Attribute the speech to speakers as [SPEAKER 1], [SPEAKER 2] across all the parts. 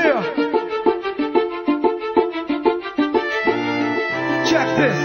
[SPEAKER 1] Yeah. Check this.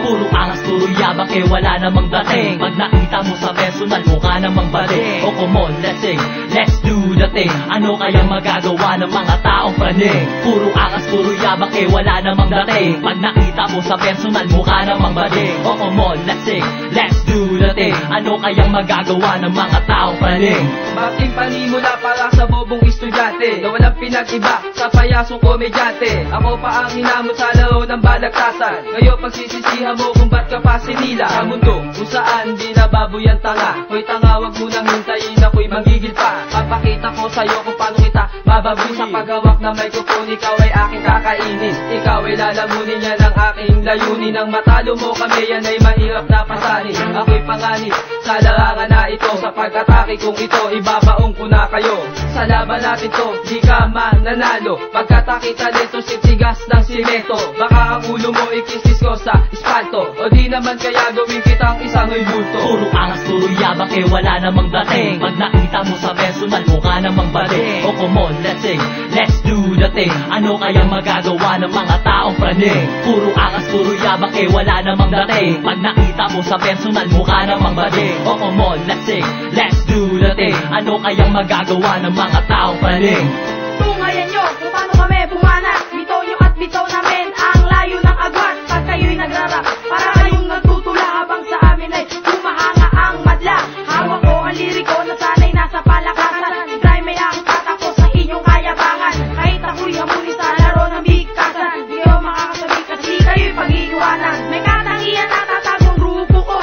[SPEAKER 2] Puro angas, puro yabang, eh wala namang dating. Pag nakita mo sa personal, mukha namang balik. O come on, let's sing, let's do the thing. Ano kaya magagawa ng mga taong praning? Puro angas, puro yabang, eh wala namang dating. Pag nakita mo sa personal, mukha namang balik. O come on, let's sing, let's do the thing. Ano kaya magagawa ng mga taong praning?
[SPEAKER 3] Baking panimula para sa bobong estudyante na walang pinag-iba sa payasong komedyante. Ako pa ang hinamon sa laro ng balagtasan. Ngayon pagsisisihan mo kung ba't ka pa sinila sa mundo kung saan di nababoy ang tanga. Hoy tanga, wag mo nang hintayin, ako'y magigil pa. Papakita ko sa'yo kung paano kita mababoy. Sa paghawak ng microphone, ikaw ay aking kakainin. Ikaw ay lalamunin yan ang aking layunin. Nang matalo mo kami, yan ay mahirap na pasanin. Ako'y panganib sa larangan na ito. Sa pag-atake kong ito, ibabaong ko na kayo. Sa laban natin to, di ka mananalo. Pagkatake talento, sipsigas ng simento. Baka ang ulo mo ikistis ko sa espalto. O di naman kaya gawin kitang isang bulto.
[SPEAKER 2] Puro angas, puro yabang, eh wala namang dating. Pag nakita mo sa personal, mukha namang balik. O come on, let's sing, let's do the thing. Ano kaya magagawa ng mga taong praning? Puro angas, puro yabang, eh wala namang dating. Pag nakita mo sa personal, mukha namang balik. O come on, let's sing, let's do the thing. Ano kaya magagawa ng mga taong praning?
[SPEAKER 4] Tungayan nyo kung paano kami bumanat. Bitaw nyo at bitaw namin ang layo ng agwat. Pag kayo'y nagrarap, para kayong nagtutula habang sa amin ay humahanga ang madla. Hawak ko ang liriko na sana'y nasa palakasan. Try may ang tatapos sa inyong kayabangan. Kahit ako'y hamuli sa laro ng bigkasan, di ko makakasabi kasi kayo'y pag-iiwanan. May katangian na tatagong grupo ko,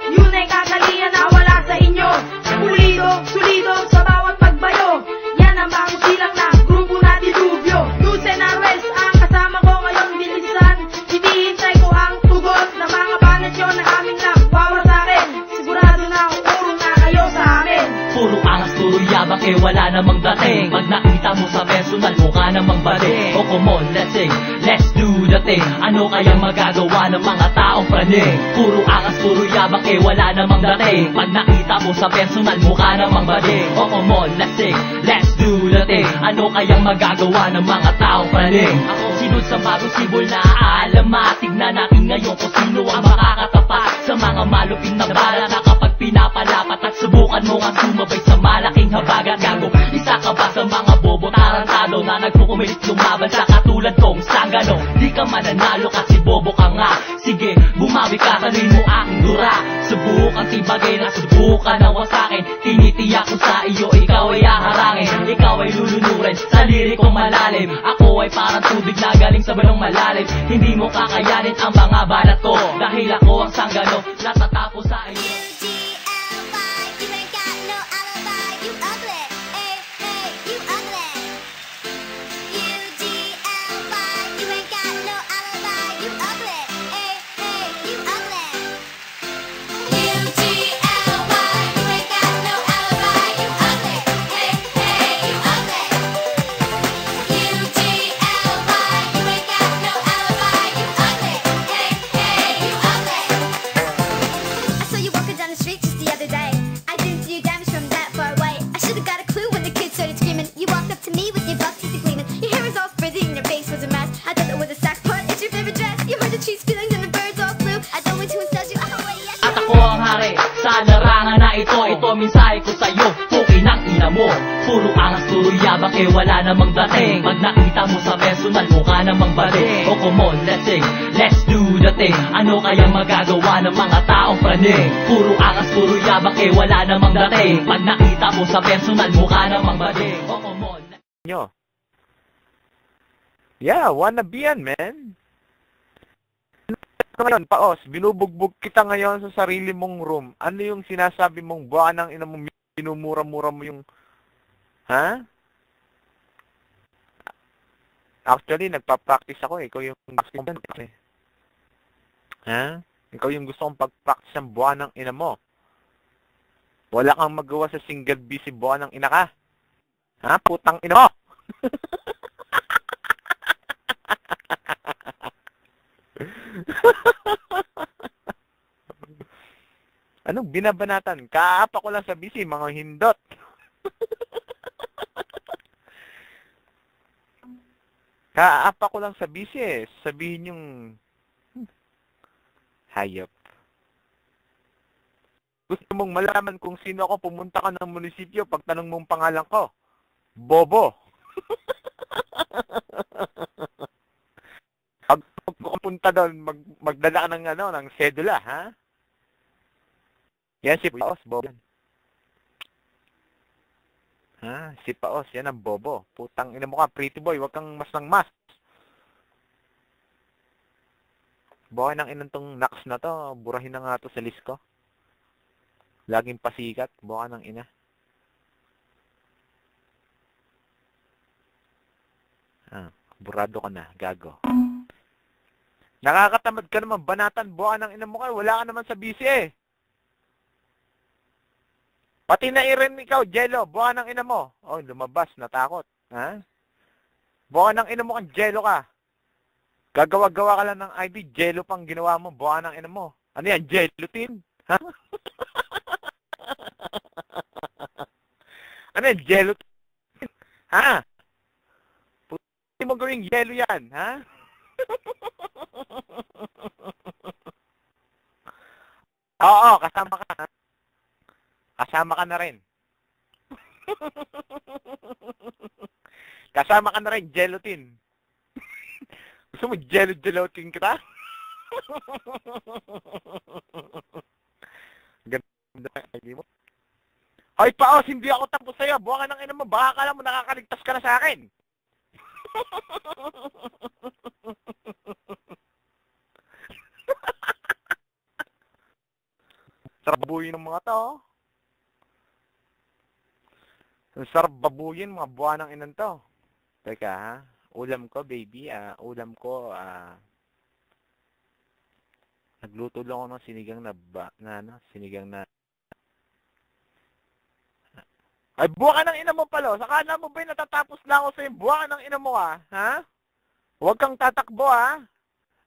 [SPEAKER 4] yun ay kagalian na wala sa inyo. Pulido, sulido sa bawat pagbayo, yan ang bagong silang na grupo na dilubyo. Yusen Arwes ang kasama ko ngayon bilisan. Hinihintay ko ang tugon ng mga banat nyo na aming nagwawa sa akin. Sigurado na urong na kayo sa amin.
[SPEAKER 2] Puro angas, puro yabang, eh wala namang dating. Pag nakita mo sa personal, mukha namang balik. O come on, let's sing, let's do the thing. Ano kaya magagawa ng mga taong praning? Puro angas, puro yabang, eh wala namang dating. Pag nakita mo sa personal, mukha namang balik. O come on, let's sing, let's do the thing. Ano kaya magagawa ng mga taong praning? Ako sinod sa bagong sibol na alamat. Tignan natin ngayon kung sino ang makakatapat sa mga maluping na bala na kapag pinapalapat. At subukan mo nga sumabay sa malaking habagat. Gago, isa ka ba sa mga bobo tarantado na nagpukumilit lumaban sa katulad kong sanggano? Di ka mananalo kasi bobo ka nga. Sige, bumawi ka, taluin mo aking dura. Subukan tibagay na subukan na wasakin. Tinitiyak ko sa iyo, ikaw ay haharangin. Ikaw ay lulunurin sa lirikong malalim. Ako ay parang tubig na galing sa balong malalim. Hindi mo kakayanin ang mga balat ko, dahil ako ang sanggano na tatapos sa iyo. Sa larangan na ito mensahe ko sa'yo, pukin ang ina mo. Puro angas, puro yabang, eh wala namang dating. Pag nakita mo sa personal, mukha namang balik. O come on, let's sing, let's do the thing. Ano kaya magagawa ng mga taong praning? Puro angas, puro yabang, eh wala namang dating. Pag nakita mo sa personal, mukha namang balik. O come on.
[SPEAKER 5] Yeah, wannabe yan, man. Ngayon, Paos, binubugbog kita ngayon sa sarili mong room. Ano yung sinasabi mong buwan ng ina mo, minumura-mura mo yung... Ha? Actually, nagpa-practice ako eh. Ikaw yung gusto eh. Ha? Ikaw yung gusto kong pag-practice ng buwan ng ina mo. Wala kang magawa sa single busy buwan ng ina ka. Ha? Putang ina mo! Anong binabanatan? Kaapa ko lang sa busy, mga hindot. Kaapa ko lang sa busy eh. Sabihin yung hayop. Gusto mong malaman kung sino ako, pumunta ka ng munisipyo, pagtanong mong pangalan ko. Bobo. Pag pumunta doon, magdala ka ng sedula, ha? Yan si Paos, bobo. Ha? Si Paos, yan ang bobo. Putang ina mo ka, pretty boy, wag kang mas ng mas. Buhay ng inang tong Nax na to, burahin na nga to sa list ko. Laging pasikat, buhay ng ina. Burado ka na, gago. Nakakatamad ka naman, banatan, buhay ng ina mo ka, wala ka naman sa busy eh. Pati na Irene ikaw, Jello, buha ng ina mo. Oh, lumabas, natakot. Ha? Buha ng ina mo kang Jello ka. Gagawa-gawa ka lang ng ID, Jello pang ginawa mo, buha ng ina mo. Ano yan, Jello-tin? Ha? Ano yan, Jello-tin? Ha? Puti mo gawing Jello yan, ha? Oo, kasama ka, ha? Kasama ka na rin. Kasama ka na rin, Jello-tin. Gusto mo Jello-tin kita? Ganda ang ID mo. Hoy, Paos, hindi ako tapos sa'yo. Buha ka ng ina mo. Baka ka lang mo nakakaligtas ka na sa akin. Sarap babuyin ng mga to. Sarap babuyin mga buha ng inan to. Teka ha. Ulam ko, baby. Ulam ko, nagluto lang ako ng sinigang sinigang na. Ay, buha ka ng ina mo palo. Sakala mo ba natatapos na ako sa'yo? Buha ka ng ina mo ha? Huwag kang tatakbo ha.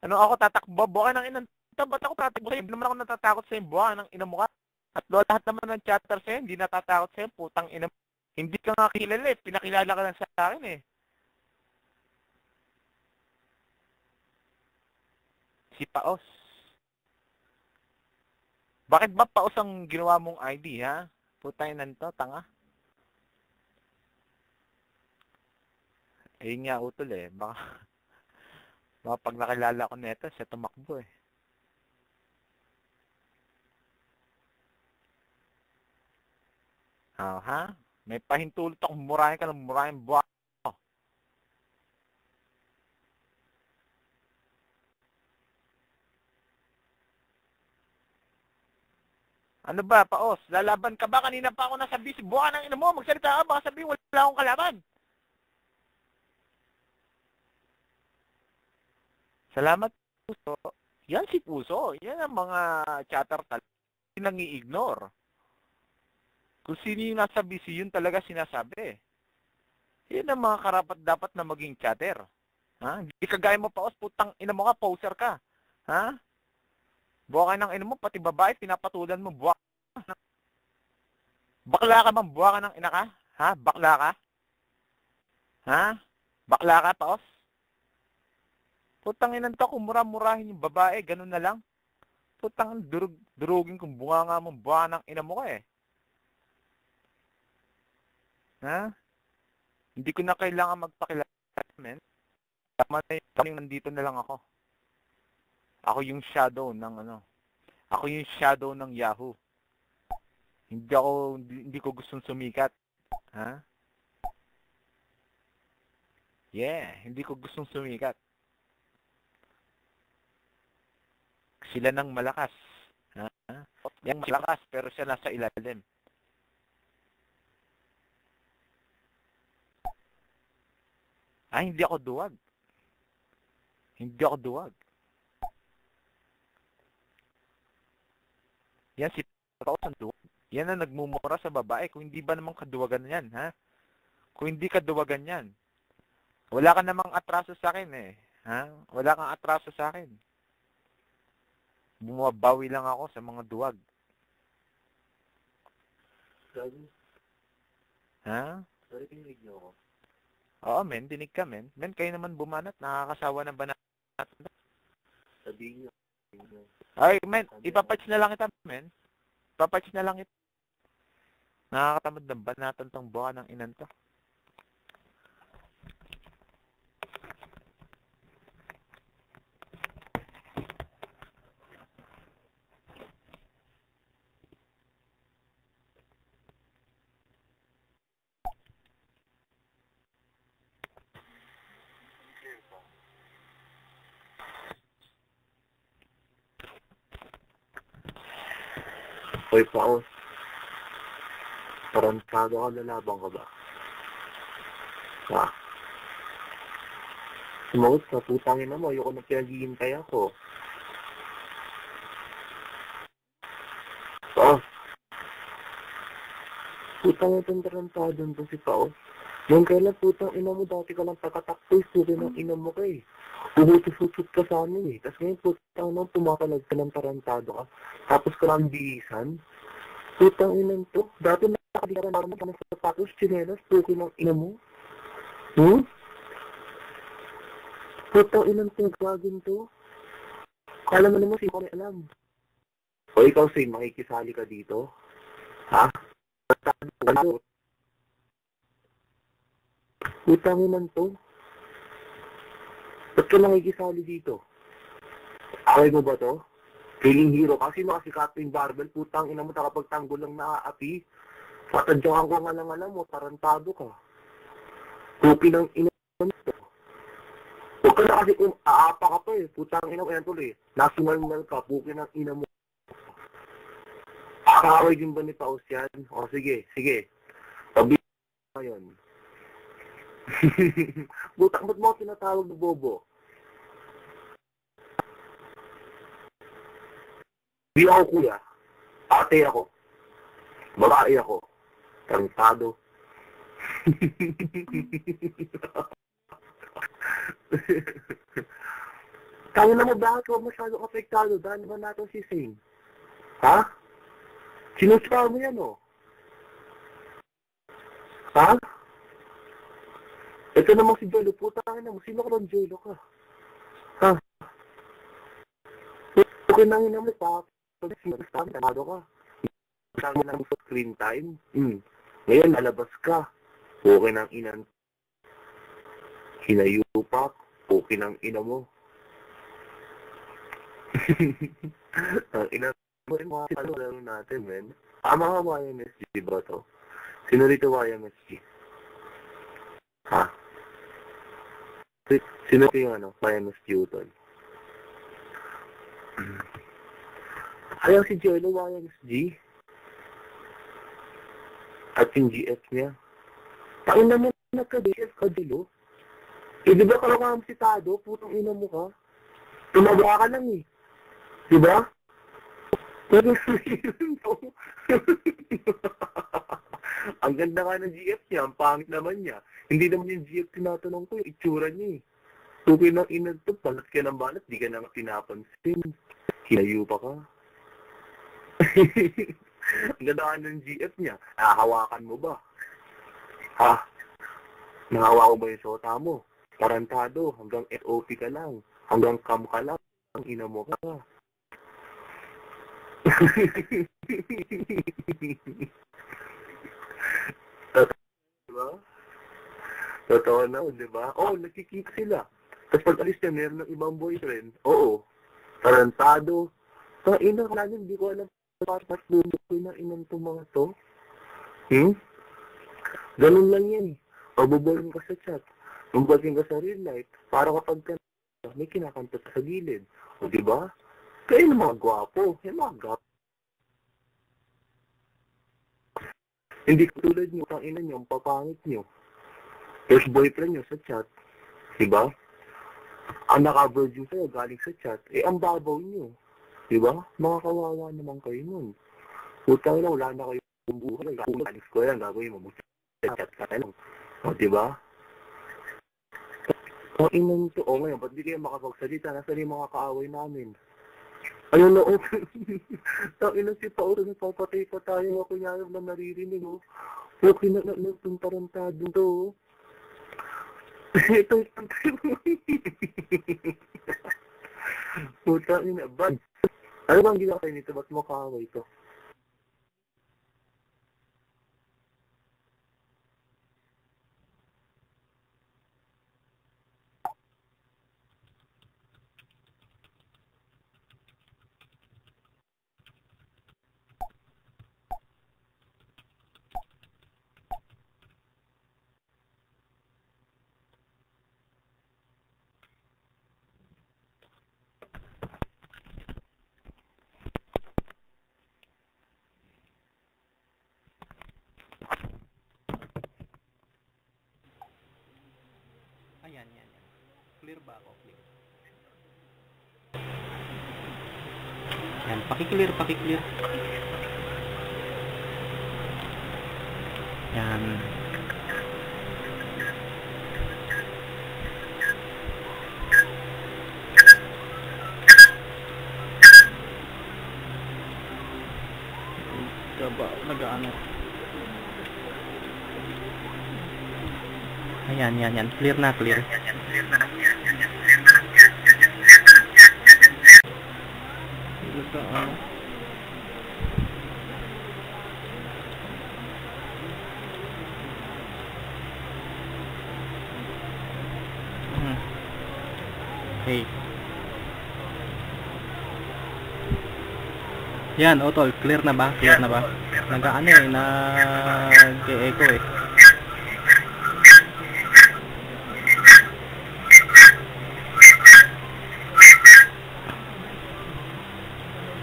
[SPEAKER 5] Ano ako tatakbo? Buha ka ng ina. Ba't ako tatakbo sa'yo? Hindi naman ako natatakot sa'yo. Buha ka ng ina mo ka. At lahat naman ng chatter sa'yo, hindi natatakot sa'yo. Putang ina mo. Hindi ka nga kilala eh. Pinakilala ka lang sa akin eh. Si Paos. Bakit ba Paos ang ginawa mong ID ha? Putang ina nito, tanga. Ayun nga utol eh. Baka pag nakilala ko nito, siya tumakbo eh. Ha? May pahintulot akong murahin ka ng murahin buha. Ano ba, Paos? Lalaban ka ba? Kanina pa ako nasa busy. Buha ng ina mo. Magsalita ka. Baka sabihin wala akong kalaban. Salamat, Puso. Yan si Puso. Yan ang mga chatter talaga. Nang-i-ignore. Kung sino yung nasa busy, yun talaga sinasabi. Yan ang mga karapat dapat na maging chatter. Ha? Hindi kagaya mo, Paos. Putang ina mo ka. Poser ka. Ha? Buha ka ng ina mo, pati babae, pinapatulan mo, buha ka. Bakla ka bang buha ka ng ina ka? Ha? Bakla ka? Ha? Bakla ka, Paos? Putang inan to, kung mura-murahin yung babae, ganun na lang. Putang durugin kung bunga nga mo, buha ng ina mo ka eh. Ha? Hindi ko na kailangan magpakilala, men. Tama na yung nandito na lang ako. Ako yung shadow ng Ako yung shadow ng Yahoo. Hindi ko gustong sumikat. Ha? Yeah, hindi ko gustong sumikat. Sila nang malakas. Ha? Yang malakas pero siya nasa ilalim. Hindi ako duwag. Hindi ako duwag. Yan si Paos ang duwag. Yan ang nagmumura sa babae. Kung hindi ba namang kaduwagan yan, ha? Kung hindi kaduwagan yan. Wala ka namang atraso sa akin eh. Ha? Wala kang atraso sa akin. Bumabawi lang ako sa mga duwag. Ha?
[SPEAKER 1] Sorry, pinilig niyo ako.
[SPEAKER 5] Oo, men. Dinig ka, men. Men, kayo naman bumanat. Nakakasawa ng banat.
[SPEAKER 1] Sabihin niyo.
[SPEAKER 5] Ay, men. Ipapatch na lang kita, men. Ipapatch na lang kita. Nakakatamad ng banatan tong buka ng inan to.
[SPEAKER 1] Hoy, Paos. Tarantado ka, lalaban ka ba? Ha? Sumagot ka, putangin na mo. Ayoko na pinaghihintay ako. Paos. Putang itong tarantado nito si Paos. Nung kailan putang ina mo, dati ka lang pagkataktoy, suki ng ina mo ka eh. Uhutos-hutot ka sa amin eh. Tapos ngayon putang nang pumapalag ka ng tarantado ka. Tapos ka lang bilisan. Putang ina to. Dati nakakaliran naman ka ng sapatos, chinelas, suki ng ina mo. Putang ina to, gagin to. Kala mo naman si Mami alam. O ikaw, Sin, makikisali ka dito? Ha? Putangin to. Ba't ka nakikisali dito? Away mo ba to? Feeling hero kasi si Captain Barbell, putang ina mo, takapagtanggol lang naaapi. Patadyakan ko nga lang alam mo, tarantado ka. Puki ng ina mo to. Huwag ka na kasi kung aapa ka pa eh, putang ina mo, yan tuloy. Nasimal ka, puki ng ina mo. Kakaway din ba ni Paus yan? O sige. Pabili ka ngayon. Butak, ba't mo tinatawag na bobo? Di ako kuya. Ate ako. Babae ako. Tarantado. Kaya na mo bakit huwag masyadong apektado? Dahil ba natin si Sing? Ha? Sinuspa mo yan o? Ha? Ito naman si Jolo, putangin na mo. Sino ka bang Jolo ka? Ha? Okay nang ina mo, pa. Tanado ka. Tanado lang sa screen time. Ngayon, nalabas ka. Okay nang inan. Hinayupak. Okay nang ina mo. Ang ina mo, mga laro natin, men. Mga YMSG ba to? Sino dito YMSG? Ha? Sino yung YMSG utol? Ayaw si Jolo YMSG? At yung GF niya? Taon naman nagka-GF ka, Jolo? Eh, di ba kalakang sitado? Putang ina mo ka? Tumawa ka lang eh. Di ba? Pero ang ganda nga ng GF niya, ang pangit naman niya. Hindi naman yung GF tinatanong ko, yung itsura niya eh. Tukoy ng inad to, balat ka ng balat, di ka naman pinapansin. Hinayo pa ka. Ang ganda nga ng GF niya, hahawakan mo ba? Ha? Nahawa ko ba yung sota mo? Tarantado, hanggang SOP ka lang. Hanggang cam ka lang. Ang ina mo ka. Diba? Totoo na, diba? Oo, nagkikita sila. Tapos pag alis niya, meron ng ibang boyfriend. Oo. Tarantado. Ina ka lang, hindi ko alam. Parang dudok ko na inang itong mga to. Ganun lang yan. Pabuboling ka sa chat. Lumbating ka sa real life. Para kapag ka may kinakanta sa gilid. O diba? Kaya yung mga gwapo. Yung mga gwapo. Hindi katulad nyo, ang ina nyo, ang papangit nyo. First boyfriend nyo sa chat. Diba? Ang naka-virgin sa'yo galing sa chat. Eh, ang babaw nyo. Diba? Mga kawawa naman kayo nun. Putang na, wala na kayo buhay. Galing ko yan, gagawin mo. Chat ka lang. O, diba? Ang inan to, o ngayon, ba't di kayo makapagsalita? Nasa rin mga kaaway namin? Ayun na, open. Tangina si Paolo, nagpapatay pa tayo. Ako niya na naririnig, oh. Okay na itong tarantado to, oh. Ito, puta, ina, bad. Ano bang ginawa kayo nito? Ba't mo kaaway ito?
[SPEAKER 6] Ayan. Clear ba ako? Clear. Yan, paki-clear. Yan. Nag-ano? Ayan. Clear na. Okay. Yan, Utol, clear na ba? Nag-ano nag-echo eh.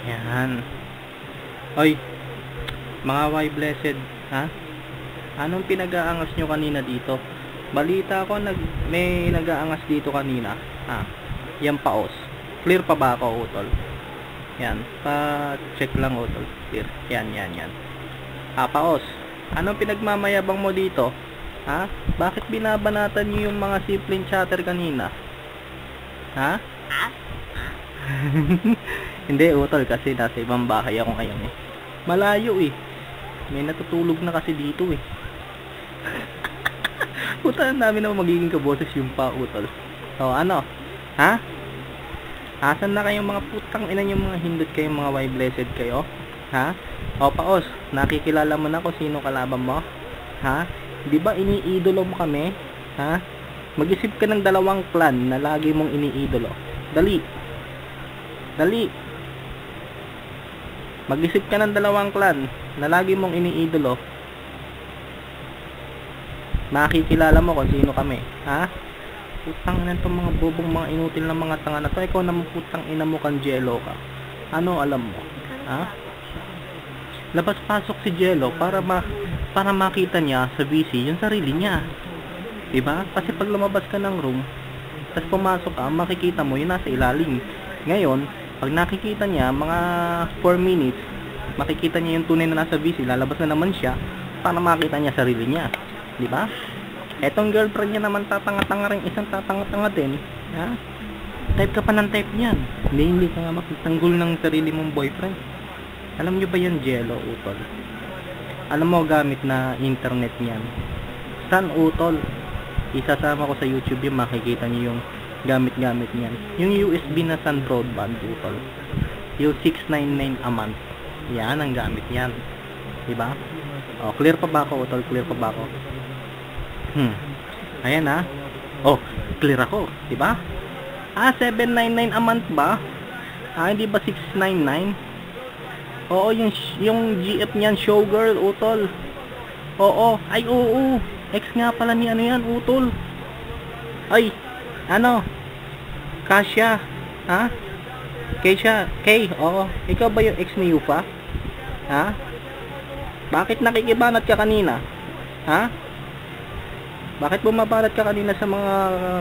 [SPEAKER 6] Yan. Oy, mga Y blessed, ha? Anong pinag-aangas nyo kanina dito? Balita ko may nag-aangas dito kanina. Yan paos. Clear pa ba ako, Utol? Yan, pa-check lang, Utol. Clear. Yan. Paos. Anong pinagmamayabang mo dito? Ha? Bakit binabanatan nyo yung mga simpleng chatter kanina? Ha? Hindi, Utol, kasi nasa ibang bahay ako ngayon eh. Malayo eh. May natutulog na kasi dito eh. Puta, ang dami naman magiging kaboses yung pa, Utol. So, ano? Ha? Asan na kayong mga putang ina yung mga hindot kayong mga Y blessed kayo? Ha? O, paos, nakikilala mo na kung sino kalaban mo? Ha? Di ba iniidolo mo kami? Ha? Mag-isip ka ng dalawang clan na lagi mong iniidolo. Dali. Mag-isip ka ng dalawang clan na lagi mong iniidolo. Makikilala mo kung sino kami. Ha? Putang ina itong mga bobong, mga inutil na mga tanga na to. Ikaw naman putang ina mo kang Jello ka. Ano alam mo? Ha? Labas-pasok si Jello para makita niya sa VC yung sarili niya. Diba? Kasi pag lumabas ka ng room, tapos pumasok ka, makikita mo yun nasa ilalim. Ngayon, pag nakikita niya mga 4 minutes, makikita niya yung tunay na nasa VC, lalabas na naman siya para makita niya sarili niya. Diba? Etong girlfriend niya naman tatanga-tanga rin, isang tatanga-tanga din. Ha? Type ka pa ng type niyan. Hindi ka nga magtanggol ng sarili mong boyfriend. Alam nyo ba yan, Jello, Utol? Alam mo gamit na internet niyan. San, Utol? Isasama ko sa YouTube yung makikita niyo yung gamit-gamit niyan. Yung USB na San broadband, Utol. Yung 699 a month. Yan ang gamit niyan. Diba? O, clear pa ba ako, Utol? Clear pa ba ako? Ayan ha. Oh, clear ako, 'di ba? 799 a month ba? Hindi ba 699? Oo, yung GF niyan, showgirl, Utol. Oo, ay oo. Ex nga pala ni ano yan, Utol. Ay, ano? Kasya, ha? Kesha, oo. Ikaw ba yung ex ni Yufa? Ha? Bakit nakikibanat ka kanina? Ha? Bakit bumabalat ka kanina sa mga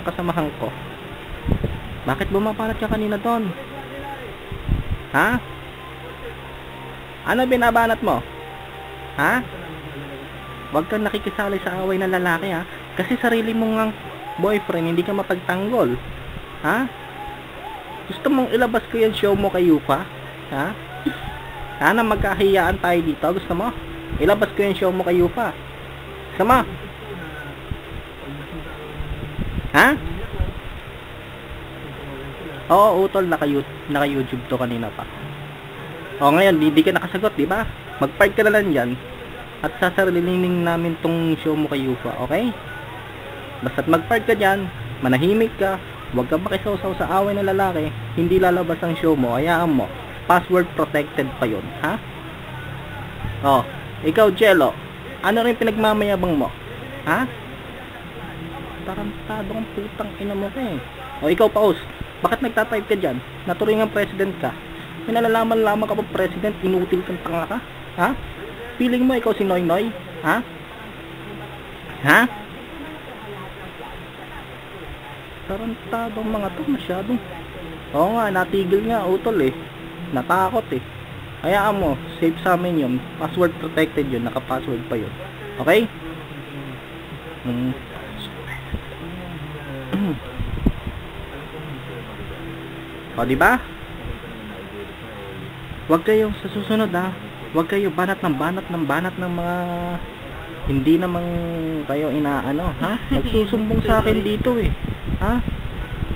[SPEAKER 6] kasamahan ko? Bakit bumabalat ka kanina doon? Ha? Ano binabanat mo? Ha? Huwag kang nakikisali sa away ng lalaki ha? Kasi sarili mong ngang boyfriend, hindi ka mapagtanggol. Ha? Gusto mong ilabas ko yung show mo kay Yufa? Ha? Sana magkahiyaan tayo dito. Gusto mo? Ilabas ko yung show mo kay Yupa. Gusto mo? Ha? Oo, utol, naka-YouTube to kanina pa. O ngayon, di ka nakasagot, di ba? Mag-park ka na lang dyan. At sasarilining namin tong show mo kay Yupa, okay? Basta't mag-park ka dyan, manahimik ka, huwag ka makisawsaw sa away ng lalaki, hindi lalabas ang show mo, hayaan mo. Password protected pa yun, ha? O, ikaw, Jello, ano rin pinagmamayabang mo? Ha? Tarantadong putang ina mo ka eh. O, ikaw, Paus, bakit nagtatype ka dyan? Naturingang president ka. May nalalaman lamang ka pa president, inutil kang tanga ka? Ha? Feeling mo ikaw si Noy Noy? Ha? Ha? Tarantadong mga to, masyadong. Oo nga, natigil nga, utol eh. Natakot eh. Hayaan mo, safe sa amin yun. Password protected yun, naka-password pa yun. Okay? O, diba? Huwag kayong sa susunod ha. Huwag kayo banat ng mga hindi namang kayo inaano, ha? Nagsusumbong sa akin dito eh. Ha?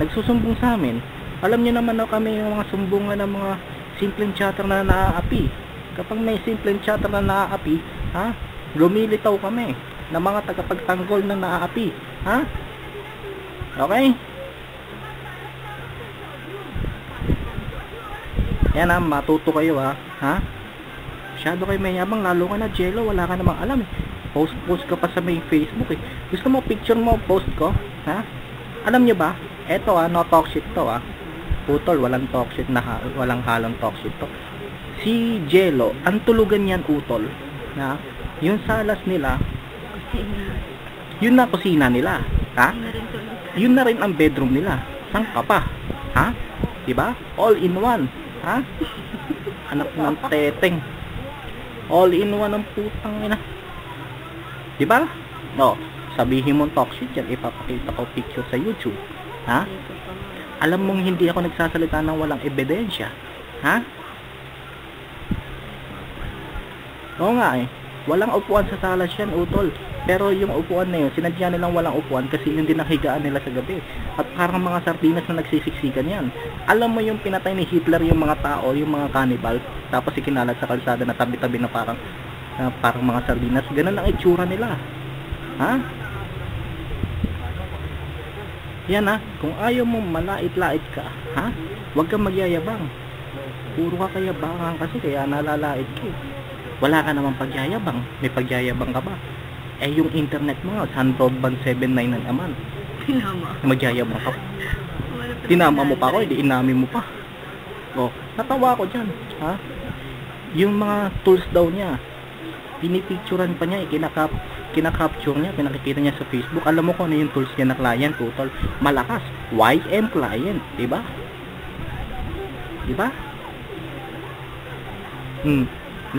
[SPEAKER 6] Nagsusumbong sa amin. Alam niyo naman na kami yung mga sumbungan ng mga simpleng chatter na naaapi. Kapag may simpleng chatter na naaapi, ha? Lumilitaw kami ng mga tagapagtanggol na naaapi, ha? Okay? Yan ha, matuto kayo ha. Ha? Masyado kayo mayabang, lalo ka na Jello, wala ka namang alam eh. Post ka pa sa may Facebook eh. Gusto mo picture mo, post ko? Ha? Alam nyo ba? Eto ha, no talk shit to ha. Putol, walang talk shit na walang halong talk shit to. Si Jello, ang tulugan yan utol. Ha? Yung salas nila, yun na kusina nila. Ha? Yun na rin ang bedroom nila. Saan ka pa? Ha? Diba? All in one. Ha? Anak ng teteng. All in one ang putang ina. Diba? No, sabihin mo talk shit yan, ipapakita ko picture sa YouTube. Ha? Alam mong hindi ako nagsasalita ng walang ebidensya. Ha? Oo nga eh. Walang upuan sa salas yan, utol. Pero yung upuan na yun, sinadya nilang walang upuan kasi yun din ang higaan nila sa gabi. At parang mga sardinas na nagsisiksikan yan. Alam mo yung pinatay ni Hitler yung mga tao, yung mga cannibal, tapos ikinalat sa kalsada na tabi-tabi na parang mga sardinas. Ganun ang itsura nila. Ha? Yan ha, kung ayaw mo malait-lait ka, ha? Huwag kang magyayabang. Puro ka kayabangan kasi kaya nalalait ka. Wala ka namang pagyayabang. May pagyayabang ka ba? Eh yung internet mo, Sun Broadband 79 na naman.
[SPEAKER 4] Tinama.
[SPEAKER 6] Magyayabang ka. Tinama mo pa ako, hindi inamin mo pa. O, natawa ko dyan. Ha? Yung mga tools daw niya, pinipicturean pa niya, kinakapture niya, pinakikita niya sa Facebook. Alam mo kung ano yung tools niya na client, total. Malakas. YM client, diba? Diba?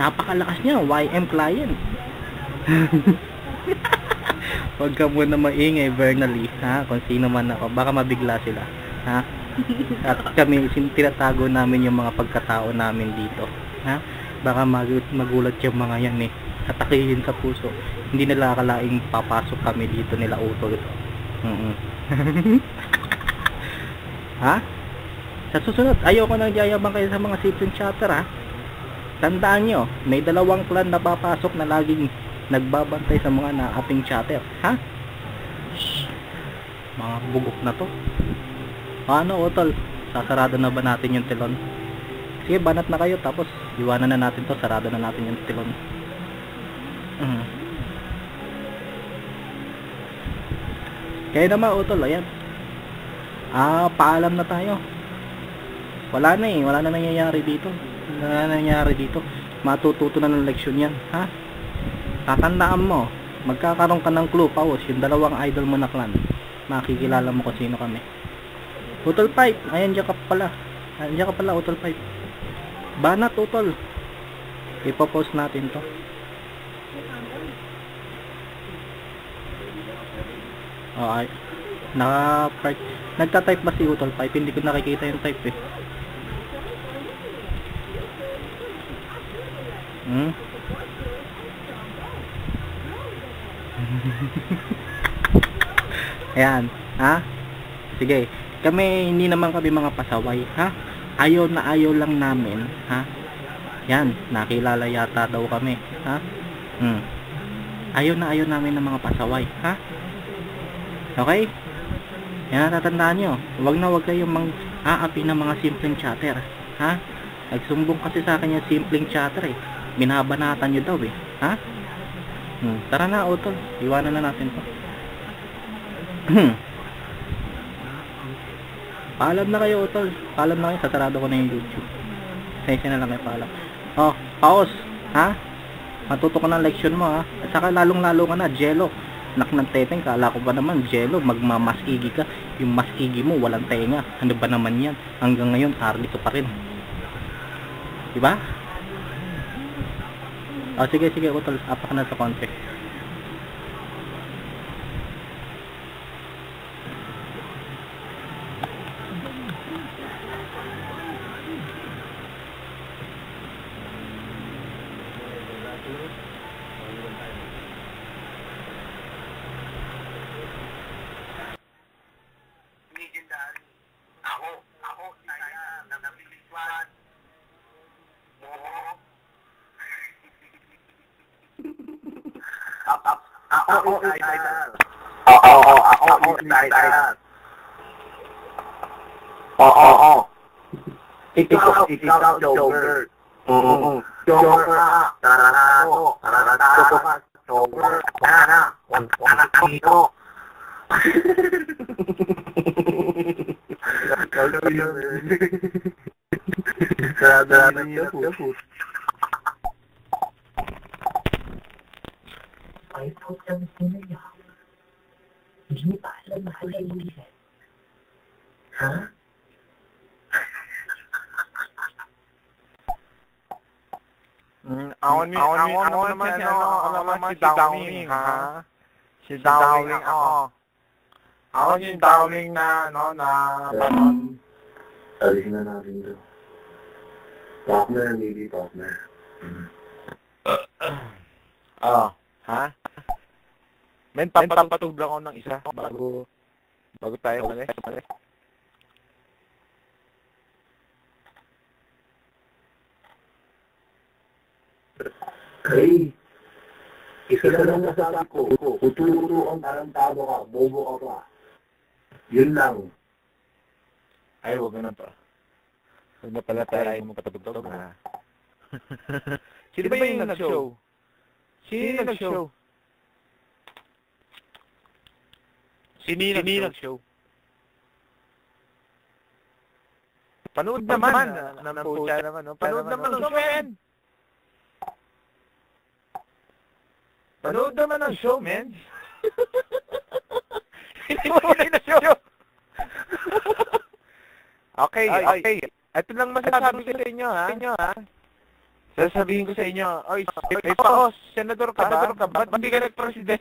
[SPEAKER 6] Napakalakas niya, YM client. Huwag ka muna maingay, Bernally, ha? Kung sino man ako, baka mabigla sila, ha? At kami, tinatago namin yung mga pagkatao namin dito, ha? Baka magulat yung mga yan eh. Atakihin sa puso. Hindi nila akalaing papasok kami dito nila utol. Ha? Sa susunod, ayoko nang yayabang kayo sa mga simpleng chatter ha. Tandaan nyo, may dalawang clan na papasok na laging nagbabantay sa mga naaping chatter. Ha? Shhh. Mga bugok na to. Ano utol? Sasarado na ba natin yung telon? Sige, banat na kayo tapos iwanan na natin to, sarado na natin yung telon. Kaya naman utol, ayan. Paalam na tayo. Wala na nangyayari dito. Matututo na ng leksyon yan, ha? Tatandaan mo, magkakaroon ka ng clue, Paus, yung dalawang idol mo na clan. Makikilala mo kung sino kami. Utol Pipe, ayan dyan ka pala. Utol Pipe. Banat utol. Ipopost natin to. Okay. Nagta-type ba si Utol Pipe? Hindi ko nakikita yung type eh. Hmm? Ayan, ha? Sige, kami hindi naman kami mga pasaway, ha? Ayaw na ayaw lang namin, ha? Yan, nakilala yata daw kami, ha? Ayaw na ayaw namin ng mga pasaway, ha? Okay? Yan, tatandaan nyo. Huwag kayong aapi ng mga simpleng chatter, ha? Nagsumbong kasi sa akin yung simpleng chatter eh. Binabanatan nyo daw eh, ha? Tara na, Utol. Iwanan na natin to. Paalam na kayo, Utol. Paalam na kayo. Sasarado ko na yung YouTube. Sensya na lang kayo paalam. Oh, paos, ha? Matuto ka ng leksyon mo, ha? At saka lalong-lalo ka na, Jello. Nak ng teteng, kala ko ba naman, Jello, magmamasigi ka. Yung masigi mo, walang tenga. Ano ba naman yan? Hanggang ngayon, Harley ka pa rin. Diba? Oh, sige, Utol. Apak na sa konti.
[SPEAKER 1] Ako, idol. Oo. Ikaw, Joker. Joker ka. Tarantado ka. Joker ka. Tarantado. Sarado niyo po. Ay, putang ina niya. Hindi pa alam na huli. Ha?
[SPEAKER 5] Ako naman si Downing, ha? Si Downing ako. Ako yung Downing na,
[SPEAKER 1] Alisin na natin ito. Partner, maybe partner.
[SPEAKER 5] Ha? Men, papatug lang ako ng isa bago tayo malis.
[SPEAKER 1] Hey, isa lang nasabi ko. Uturo ang tarantado ka, bobo ka pa. Yun lang.
[SPEAKER 5] Ay, huwag na to. Huwag na pala tayo mong patugtog, ha? Sino ba yung nag-show? Sino nag-show? Panood naman ng pucha naman, no? Panood naman ng show, men! Panood naman ng show, men! Hindi mo rin na show! Okay. Ito lang masasabi ko sa inyo, ha? Sasabihin ko sa inyo, oy, Paos, senador ka ba? Ba't hindi ka nag-president?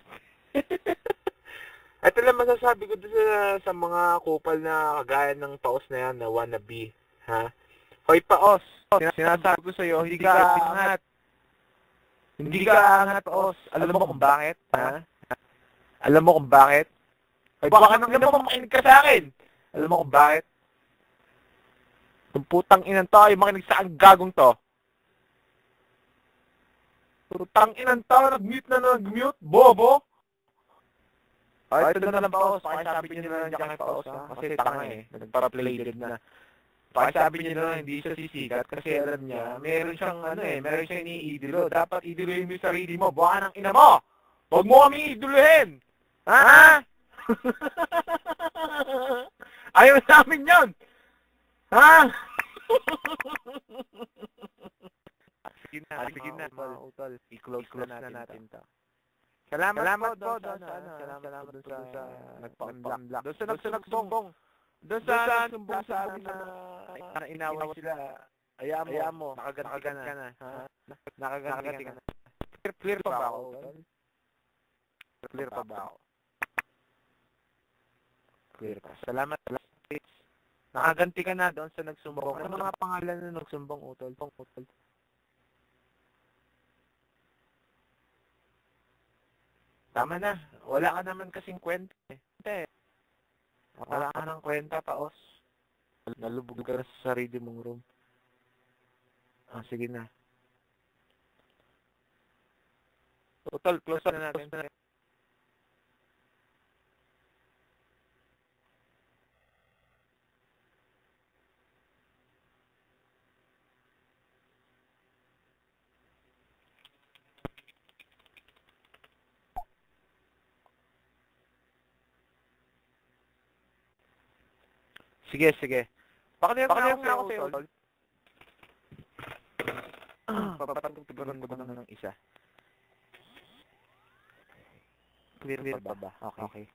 [SPEAKER 5] Ito lang masasabi ko doon sa mga kupal na kagaya ng Paos na yan, na wannabe, ha? Hoy, Paos, sinasabi ko sa iyo, hindi ka aangat. Hindi ka aangat, Paos. Alam mo kung bakit, ha? Alam mo kung bakit? Hoy, baka nang naman makinig ka sa akin. Alam mo kung bakit? Itong putang inan to, yung makinig sa ang gagong to. Putang inan to, nag-mute, bobo. Ay, ito na lang, Paos. Pakisabi nyo na lang dyan kay Paos, ha? Kasi tanga eh. Nagpara-plated na. Pakisabi nyo na lang, hindi siya sisikat. Kasi alam niya, meron siyang iniidolo. Dapat idolohin mo yung sarili mo. Buka ng ina mo! Huwag mo kami idolohin! Ha? Ayaw namin yun! Ha? Sige na, mga utol. I-close na natin to. Salamat po doon sa nagpa-unlock. Doon sa nagsumbong. Doon sa nagsumbong sa amin na inaway sila. Hayaan mo. Nakaganti ka na. Nakaganti ka na. Clear pa ba ako? Clear pa. Salamat. Nakaganti ka na doon sa nagsumbong. Ano mga pangalan na nagsumbong, utol? Tama na. Wala ka naman kasing kwenta eh. Hindi. Wala ka ng kwenta, Paos. Nalubog ka na sa sarili mong room. Sige na. Total, close na natin. Sige. Pakaliw nga ako sa'yo, Tol. Papatugtugan ko na ng isa. Clear pa ba? Okay.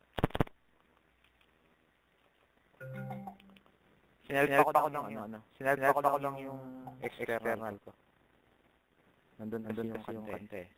[SPEAKER 5] Sinalpa ko lang yung external ko. Nandun yung kante.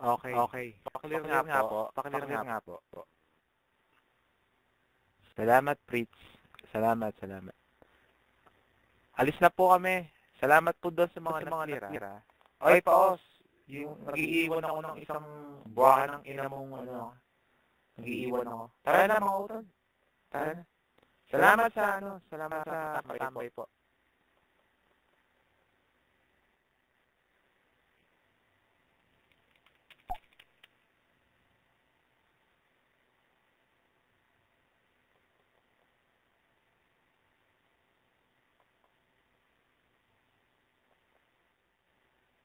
[SPEAKER 5] Okay. Pakiliw nga po. Salamat, Fritz. Salamat. Alis na po kami. Salamat po doon sa mga natira. Oy, Paos. Yung nag-iiwan ako ng isang buwan ng ina mong nag-iiwan ako. Tara na, mga utol. Tara na. Salamat sa tambay po.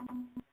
[SPEAKER 4] Thank you.